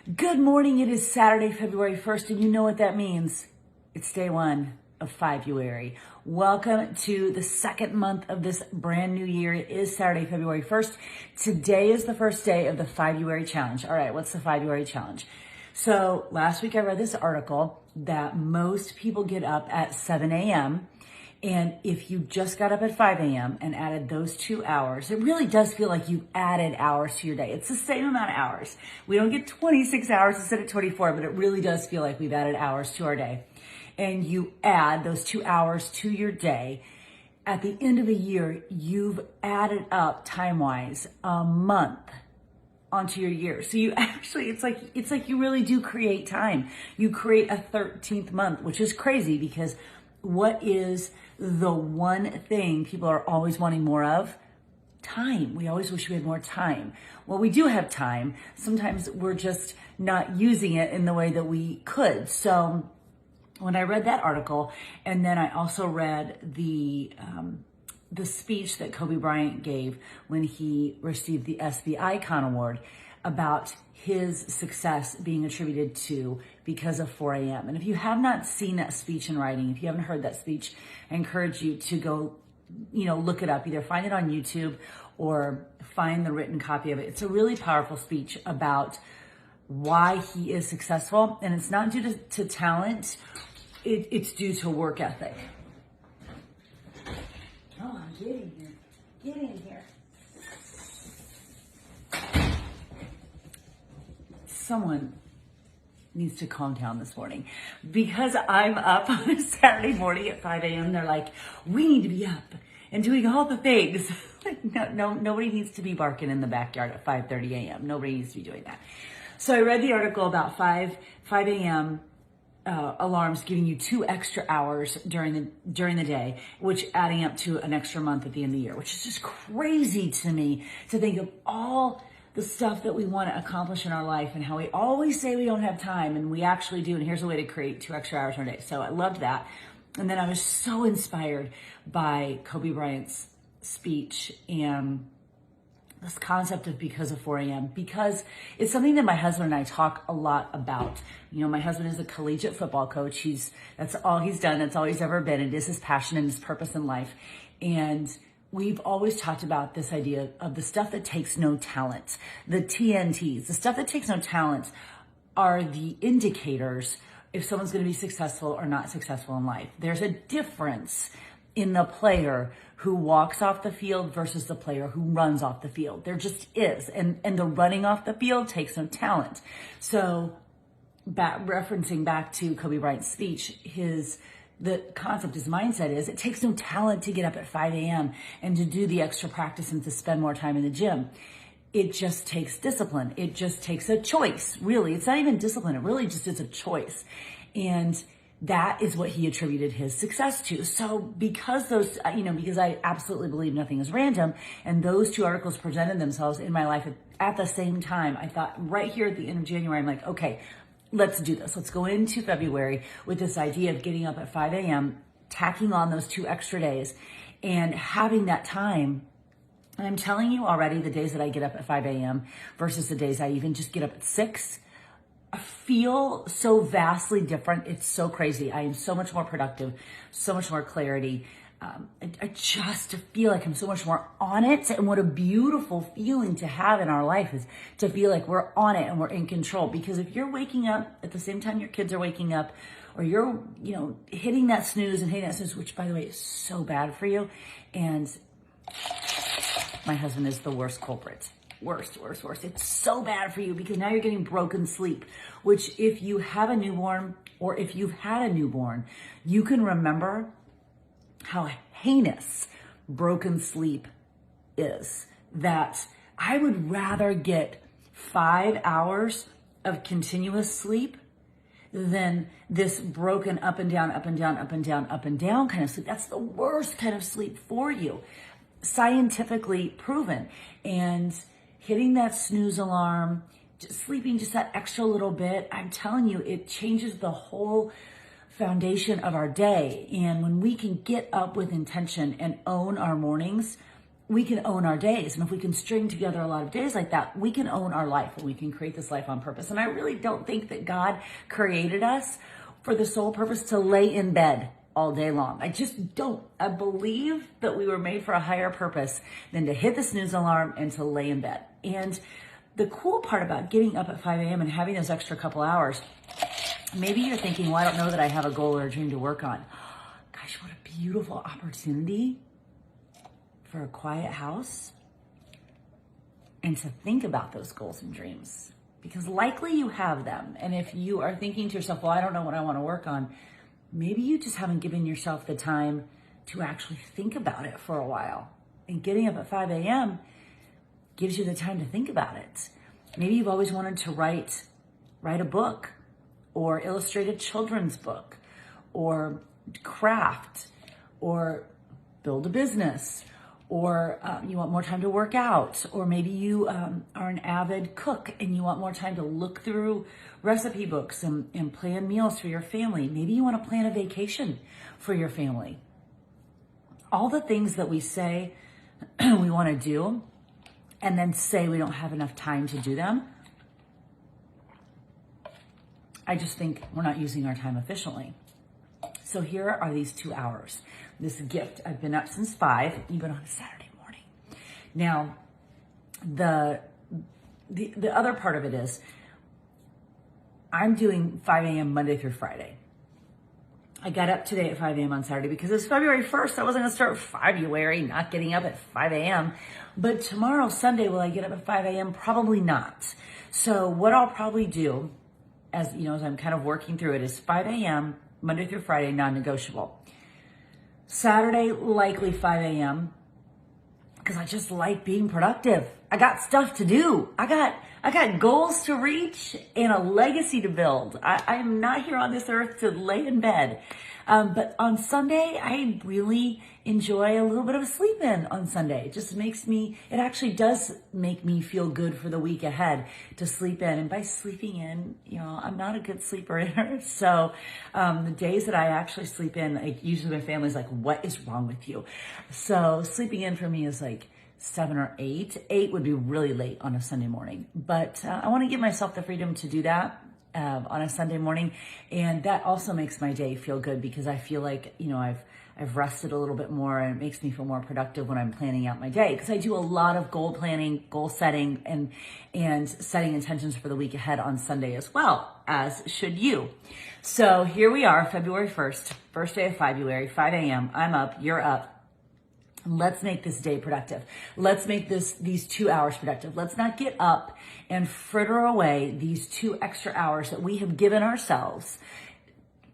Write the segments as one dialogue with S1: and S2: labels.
S1: Good morning. It is Saturday, February 1st, and you know what that means. It's day one of February. Welcome to the second month of this brand new year. It is Saturday, February 1st. Today is the first day of the February challenge. All right, what's the February challenge? So last week I read this article that most people get up at 7 a.m. And if you just got up at 5 a.m. and added those 2 hours, it really does feel like you added hours to your day. It's the same amount of hours. We don't get 26 hours instead of 24, but it really does feel like we've added hours to our day. And you add those 2 hours to your day. At the end of a year, you've added up time-wise a month onto your year. So you actually, it's like you really do create time. You create a 13th month, which is crazy because what is the one thing people are always wanting more of? Time. We always wish we had more time. Well, we do have time. Sometimes we're just not using it in the way that we could. So when I read that article, and then I also read the speech that Kobe Bryant gave when he received the 𝙤𝙤𝙪𝙧 Icon Award about his success being attributed to because of 4 a.m. And if you have not seen that speech in writing, if you haven't heard that speech, I encourage you to go, look it up, either find it on YouTube or find the written copy of it. It's a really powerful speech about why he is successful. And it's not due to talent, it's due to work ethic. Oh, get in here. Get in here. Someone needs to calm down this morning because I'm up on a Saturday morning at 5 a.m. They're like, we need to be up and doing all the things. No, nobody needs to be barking in the backyard at 5:30 a.m. Nobody needs to be doing that. So I read the article about 5 a.m. Alarms giving you 2 extra hours during the day, which adding up to an extra month at the end of the year, which is just crazy to me to think of all the stuff that we want to accomplish in our life and how we always say we don't have time and we actually do. And here's a way to create 2 extra hours in our day. So I loved that. And then I was so inspired by Kobe Bryant's speech and this concept of because of 4 a.m. because it's something that my husband and I talk a lot about. My husband is a collegiate football coach. That's all he's done. That's all he's ever been. It is his passion and his purpose in life. And we've always talked about this idea of the stuff that takes no talent, the TNTs. The stuff that takes no talent are the indicators if someone's going to be successful or not successful in life. There's a difference in the player who walks off the field versus the player who runs off the field. There just is. And the running off the field takes no talent. So referencing back to Kobe Bryant's speech, the concept, his mindset is it takes no talent to get up at 5 a.m. and to do the extra practice and to spend more time in the gym. It just takes discipline. It just takes a choice, really. It's not even discipline. It really just is a choice. And that is what he attributed his success to. So because because I absolutely believe nothing is random, and those 2 articles presented themselves in my life at the same time, I thought right here at the end of January, I'm like, okay, let's do this. Let's go into February with this idea of getting up at 5 a.m., tacking on those 2 extra days and having that time. And I'm telling you already, the days that I get up at 5 a.m. versus the days I even just get up at 6, I feel so vastly different. It's so crazy. I am so much more productive, so much more clarity. I just feel like I'm so much more on it. And what a beautiful feeling to have in our life is to feel like we're on it and we're in control. Because if you're waking up at the same time your kids are waking up, or you're, hitting that snooze, which by the way is so bad for you. And my husband is the worst culprit. Worst. It's so bad for you because now you're getting broken sleep, which if you have a newborn or if you've had a newborn, you can remember how heinous broken sleep is. That I would rather get 5 hours of continuous sleep than this broken up and down, up and down, up and down, up and down kind of sleep. That's the worst kind of sleep for you. Scientifically proven. And hitting that snooze alarm, just sleeping just that extra little bit, I'm telling you, it changes the whole foundation of our day. And when we can get up with intention and own our mornings, we can own our days. And if we can string together a lot of days like that, we can own our life and we can create this life on purpose. And I really don't think that God created us for the sole purpose to lay in bed all day long. I just don't. I believe that we were made for a higher purpose than to hit the snooze alarm and to lay in bed. And the cool part about getting up at 5 a.m. and having those extra couple hours, maybe you're thinking, well, I don't know that I have a goal or a dream to work on. Gosh, what a beautiful opportunity for a quiet house and to think about those goals and dreams, because likely you have them. And if you are thinking to yourself, well, I don't know what I want to work on, maybe you just haven't given yourself the time to actually think about it for a while. And getting up at 5 a.m. gives you the time to think about it. Maybe you've always wanted to write a book or illustrate a children's book or craft or build a business, or you want more time to work out, or maybe you are an avid cook and you want more time to look through recipe books and plan meals for your family. Maybe you want to plan a vacation for your family. All the things that we say we want to do and then say we don't have enough time to do them, I just think we're not using our time efficiently. So here are these 2 hours. This gift. I've been up since 5, even on a Saturday morning. Now, the other part of it is I'm doing 5 a.m. Monday through Friday. I got up today at 5 a.m. on Saturday because it's February 1st. I wasn't going to start February not getting up at 5 a.m. But tomorrow, Sunday, will I get up at 5 a.m.? Probably not. So what I'll probably do, as you know, as I'm kind of working through it, is 5 a.m. Monday through Friday, non-negotiable. Saturday, likely 5 a.m. because I just like being productive. I got stuff to do. I got goals to reach and a legacy to build. I'm not here on this earth to lay in bed. But on Sunday, I really enjoy a little bit of a sleep in on Sunday. It just it actually does make me feel good for the week ahead to sleep in. And by sleeping in, I'm not a good sleeper either. So the days that I actually sleep in, usually my family's like, what is wrong with you? So sleeping in for me is like 7 or 8. 8 would be really late on a Sunday morning. But I want to give myself the freedom to do that on a Sunday morning. And that also makes my day feel good because I feel like, I've rested a little bit more, and it makes me feel more productive when I'm planning out my day, because I do a lot of goal planning, goal setting, and setting intentions for the week ahead on Sunday as well, as should you. So here we are, February 1st, first day of February, 5 a.m. I'm up, you're up. Let's make this day productive. Let's make these 2 hours productive. Let's not get up and fritter away these 2 extra hours that we have given ourselves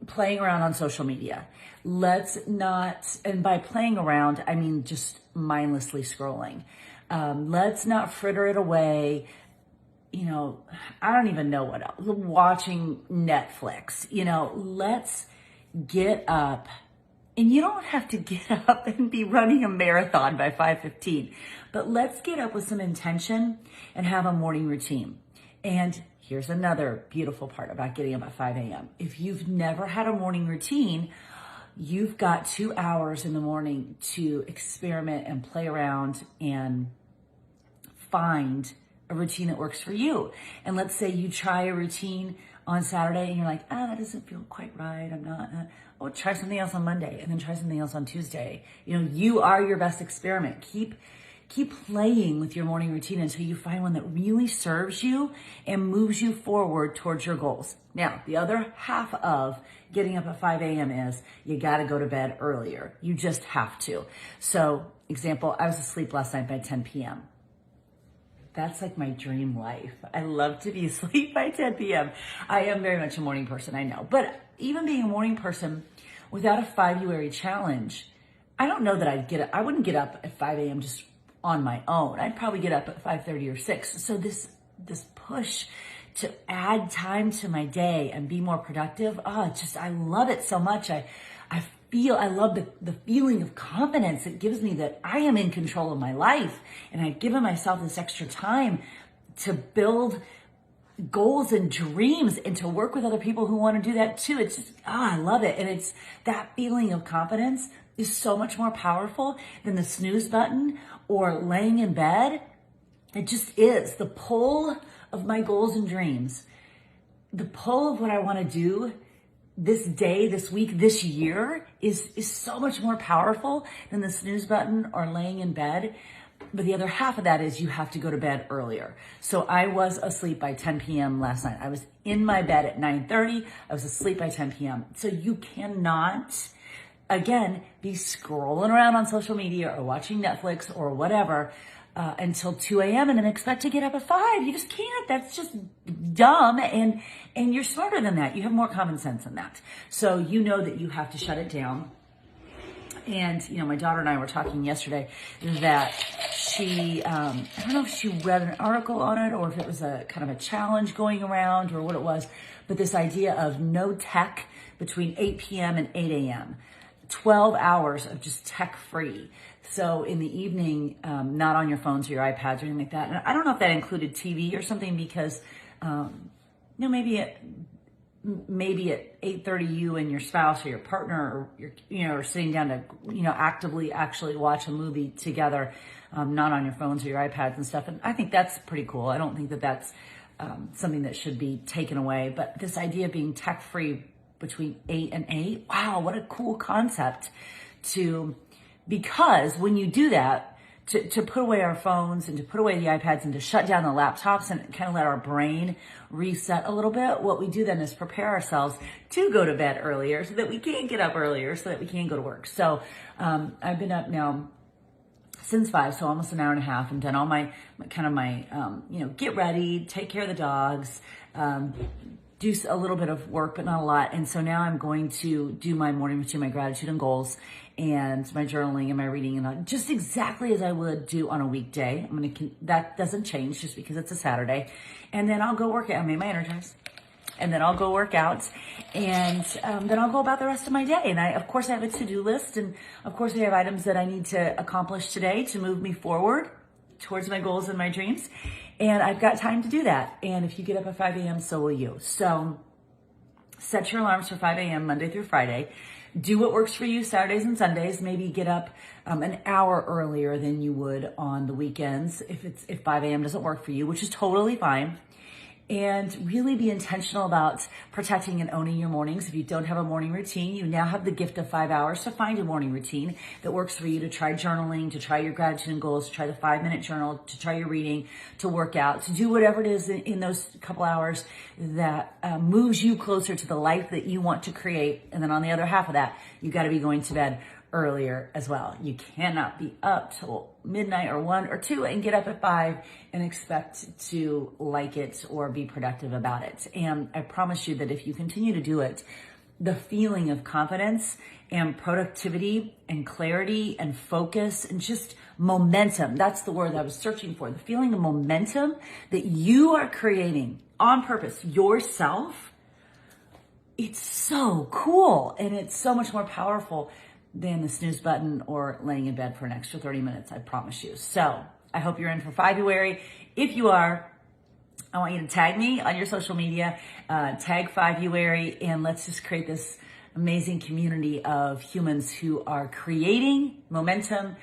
S1: playing around on social media. Let's not, and by playing around, I mean just mindlessly scrolling. Let's not fritter it away. I don't even know what else. Watching Netflix. Let's get up. And you don't have to get up and be running a marathon by 5:15, but let's get up with some intention and have a morning routine. And here's another beautiful part about getting up at 5 a.m. If you've never had a morning routine, you've got 2 hours in the morning to experiment and play around and find a routine that works for you. And let's say you try a routine on Saturday and you're like, that doesn't feel quite right. I'm not. Oh, try something else on Monday, and then try something else on Tuesday. You are your best experiment. Keep playing with your morning routine until you find one that really serves you and moves you forward towards your goals. Now, the other half of getting up at 5 a.m. is you got to go to bed earlier. You just have to. So, example, I was asleep last night by 10 p.m. That's like my dream life. I love to be asleep by 10 p.m. I am very much a morning person, I know. But even being a morning person without a February challenge, I don't know that I wouldn't get up at 5 a.m. just on my own. I'd probably get up at 5:30 or 6. So this push to add time to my day and be more productive, I love it so much. I love the feeling of confidence it gives me that I am in control of my life, and I've given myself this extra time to build goals and dreams and to work with other people who want to do that too. It's just, I love it. And it's that feeling of confidence is so much more powerful than the snooze button or laying in bed. It just is the pull of my goals and dreams, the pull of what I want to do this day, this week, this year is so much more powerful than the snooze button or laying in bed. But the other half of that is you have to go to bed earlier. So I was asleep by 10 p.m. last night. I was in my bed at 9:30. I was asleep by 10 p.m. So you cannot, again, be scrolling around on social media or watching Netflix or whatever until 2 a.m. and then expect to get up at 5. You just can't. That's just dumb. And you're smarter than that. You have more common sense than that. So you know that you have to shut it down. And, you know, my daughter and I were talking yesterday that she, I don't know if she read an article on it or if it was a kind of a challenge going around or what it was, but this idea of no tech between 8 p.m. and 8 a.m., 12 hours of just tech free. So in the evening, not on your phones or your iPads or anything like that. And I don't know if that included TV or something because, you know, maybe at 8:30 you and your spouse or your partner or your, you know, are sitting down to, you know, actively actually watch a movie together, not on your phones or your iPads and stuff. And I think that's pretty cool. I don't think that that's something that should be taken away. But this idea of being tech free between 8 and 8, wow, what a cool concept because when you do that, to put away our phones and to put away the iPads and to shut down the laptops and kind of let our brain reset a little bit, what we do then is prepare ourselves to go to bed earlier so that we can get up earlier so that we can go to work. So I've been up now since 5, so almost an hour and a half, and done all my you know, get ready, take care of the dogs, do a little bit of work, but not a lot. And so now I'm going to do my morning routine, my gratitude and goals, and my journaling and my reading, and just exactly as I would do on a weekday. That doesn't change just because it's a Saturday. And then I'll go work out. I made my Energize. And then I'll go work out, and then I'll go about the rest of my day. And of course, I have a to-do list, and of course, I have items that I need to accomplish today to move me forward towards my goals and my dreams. And I've got time to do that. And if you get up at 5 a.m., so will you. So set your alarms for 5 a.m. Monday through Friday. Do what works for you Saturdays and Sundays. Maybe get up an hour earlier than you would on the weekends if 5 a.m. doesn't work for you, which is totally fine. And really be intentional about protecting and owning your mornings. If you don't have a morning routine, you now have the gift of 5 hours to find a morning routine that works for you, to try journaling, to try your gratitude and goals, to try the 5-minute journal, to try your reading, to work out, to do whatever it is in those couple hours that moves you closer to the life that you want to create. And then on the other half of that, you got to be going to bed earlier as well. You cannot be up till midnight or 1 or 2 and get up at 5 and expect to like it or be productive about it. And I promise you that if you continue to do it, the feeling of confidence and productivity and clarity and focus and just momentum, that's the word I was searching for, the feeling of momentum that you are creating on purpose yourself, it's so cool. And it's so much more powerful than the snooze button or laying in bed for an extra 30 minutes, I promise you. So I hope you're in for February. If you are, I want you to tag me on your social media, tag February, and let's just create this amazing community of humans who are creating momentum,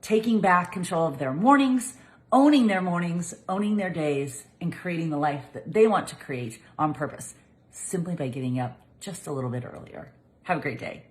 S1: taking back control of their mornings, owning their days, and creating the life that they want to create on purpose, simply by getting up just a little bit earlier. Have a great day.